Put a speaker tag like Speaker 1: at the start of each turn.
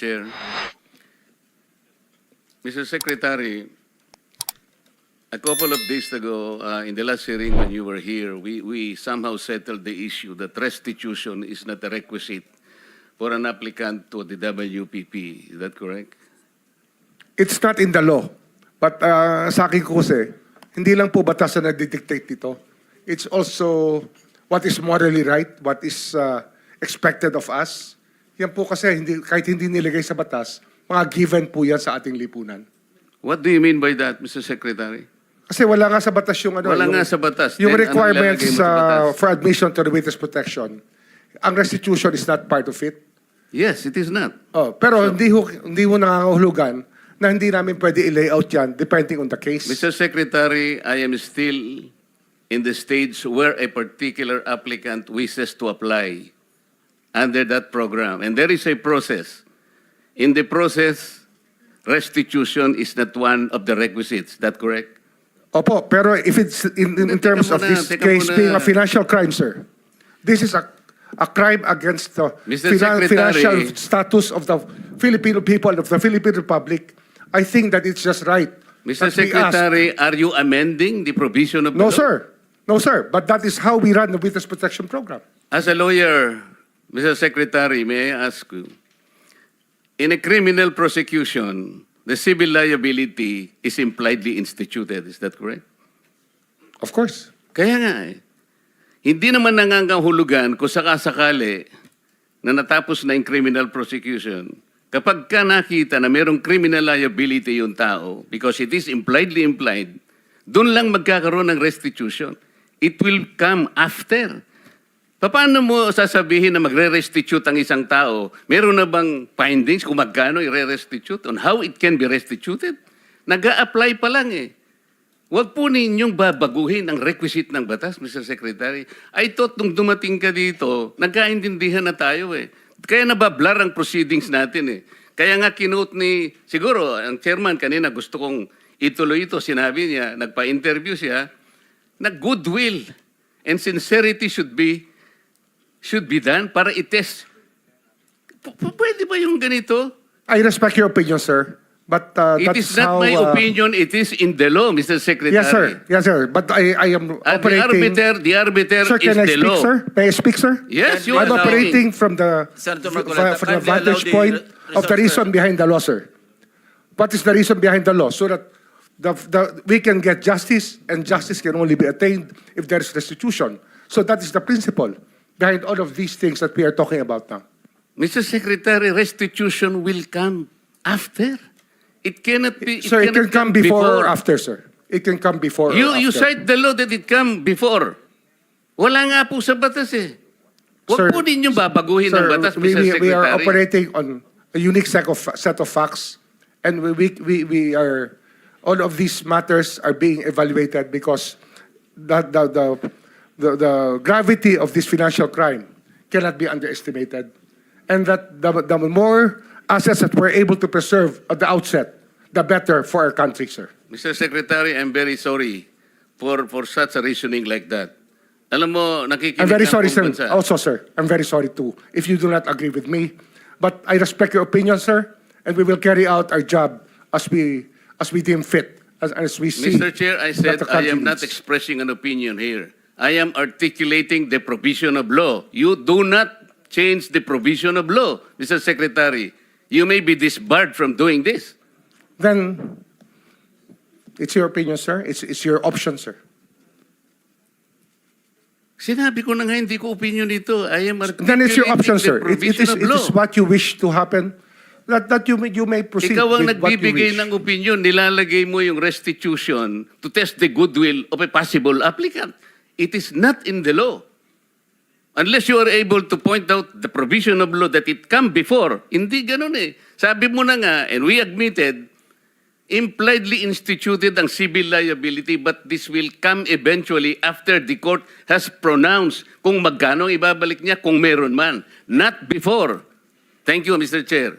Speaker 1: Chair. Mr. Secretary, a couple of days ago, in the last hearing when you were here, we somehow settled the issue that restitution is not a requisite for an applicant to the WPP. Is that correct?
Speaker 2: It's not in the law. But sa akin ko kasi, hindi lang po batas na nagdidictate dito. It's also what is morally right, what is expected of us. Yan po kasi, kahit hindi nilagay sa batas, mga given po yan sa ating lipunan.
Speaker 1: What do you mean by that, Mr. Secretary?
Speaker 2: Kasi wala nga sa batas yung ano.
Speaker 1: Wala
Speaker 2: yung,
Speaker 1: nga sa batas.
Speaker 2: Yung
Speaker 1: Then,
Speaker 2: requirements
Speaker 1: anong ilalagay mo sa batas?
Speaker 2: for admission to the witness protection. Ang restitution is not part of it.
Speaker 1: Yes, it is not.
Speaker 2: Oh, pero hindi mo nangangahulugan na hindi namin pwede i-layout yan depending on the case.
Speaker 1: Mr. Secretary, I am still in the stage where a particular applicant wishes to apply under that program. And there is a process. In the process, restitution is not one of the requisites. Is that correct?
Speaker 2: Opo, pero if it's in terms of this case being a financial crime, sir, this is a crime against the
Speaker 1: Mr.
Speaker 2: financial
Speaker 1: Secretary,
Speaker 2: status of the Filipino people, of the Philippine Republic. I think that it's just right.
Speaker 1: Mr.
Speaker 2: that we ask.
Speaker 1: Secretary, are you amending the provision of the
Speaker 2: No,
Speaker 1: law?
Speaker 2: sir. No, sir. But that is how we run the witness protection program.
Speaker 1: As a lawyer, Mr. Secretary, may I ask you, in a criminal prosecution, the civil liability is impliedly instituted. Is that correct?
Speaker 2: Of course.
Speaker 1: Kaya nga eh. Hindi naman nangangahulugan kung sakasakali na natapos na yung criminal prosecution. Kapag ka nakita na mayroong criminal liability yung tao, because it is impliedly implied, doon lang magkakaroon ng restitution. It will come after. Paano mo sasabihin na magre-restitute ang isang tao? Meron na bang findings kung magkano i-restitute on how it can be restituted? Nag-a-apply pa lang eh. Huwag po ninyong babaguhin ang requisite ng batas, Mr. Secretary. I thought nung dumating ka dito, nagkaintindihan na tayo eh. Kaya nabablar ang proceedings natin eh. Kaya nga kinote ni, siguro, ang chairman kanina gusto kong ituloy ito. Sinabi niya, nagpa-interview siya, na goodwill and sincerity should be done para i-test. Pwede ba yung ganito?
Speaker 2: I respect your opinion, sir. But
Speaker 1: It
Speaker 2: that's
Speaker 1: is not
Speaker 2: how,
Speaker 1: my opinion, it is in the law, Mr. Secretary.
Speaker 2: Yes, sir. Yes, sir. But I am operating...
Speaker 1: The arbiter
Speaker 2: Sir,
Speaker 1: is
Speaker 2: can I
Speaker 1: the
Speaker 2: speak,
Speaker 1: law.
Speaker 2: sir? May I speak, sir?
Speaker 1: Yes, you
Speaker 2: I'm
Speaker 1: are
Speaker 2: operating from the
Speaker 3: Senator Marcoleta,
Speaker 2: from the
Speaker 3: kindly allow
Speaker 2: vantage
Speaker 3: the
Speaker 2: point of the
Speaker 3: resource
Speaker 2: reason behind the law, sir. What is the reason behind the law? So that we can get justice, and justice can only be attained if there is restitution. So that is the principle behind all of these things that we are talking about now.
Speaker 1: Mr. Secretary, restitution will come after. It cannot be.
Speaker 2: Sir, it can
Speaker 1: cannot
Speaker 2: come before or after, sir. It can come before or
Speaker 1: You
Speaker 2: after.
Speaker 1: cite the law that it come before. Wala nga po sa batas eh. Huwag
Speaker 2: Sir,
Speaker 1: po ninyong babaguhin
Speaker 2: Sir,
Speaker 1: ang batas,
Speaker 2: we
Speaker 1: Mr. Secretary.
Speaker 2: are operating on a unique set of facts, and we are, all of these matters are being evaluated because the gravity of this financial crime cannot be underestimated, and that the more assets that we're able to preserve at the outset, the better for our country, sir.
Speaker 1: Mr. Secretary, I'm very sorry for such a reasoning like that. Alam mo, nakikinig
Speaker 2: I'm very
Speaker 1: ang
Speaker 2: sorry,
Speaker 1: buong
Speaker 2: sir.
Speaker 1: bansa.
Speaker 2: Also, sir, I'm very sorry too if you do not agree with me. But I respect your opinion, sir, and we will carry out our job as we deem fit, as we see.
Speaker 1: Mr. Chair, I
Speaker 2: that
Speaker 1: said
Speaker 2: the
Speaker 1: I
Speaker 2: country
Speaker 1: am not
Speaker 2: needs.
Speaker 1: expressing an opinion here. I am articulating the provision of law. You do not change the provision of law, Mr. Secretary. You may be disbarred from doing this.
Speaker 2: Then it's your opinion, sir. It's your option, sir.
Speaker 1: Sinabi ko na nga, hindi ko opinion dito. I am articulating
Speaker 2: Then it's your option,
Speaker 1: the
Speaker 2: sir. It
Speaker 1: provision of
Speaker 2: is
Speaker 1: law.
Speaker 2: what you wish to happen. That you may proceed
Speaker 1: Ikaw ang
Speaker 2: with what you
Speaker 1: nagbibigay
Speaker 2: wish.
Speaker 1: ng opinion, nilalagay mo yung restitution to test the goodwill of a possible applicant. It is not in the law. Unless you are able to point out the provision of law that it come before. Hindi ganun eh. Sabi mo na nga, and we admitted, impliedly instituted ang civil liability, but this will come eventually after the court has pronounced kung magkano ang ibabalik niya, kung meron man. Not before. Thank you, Mr. Chair.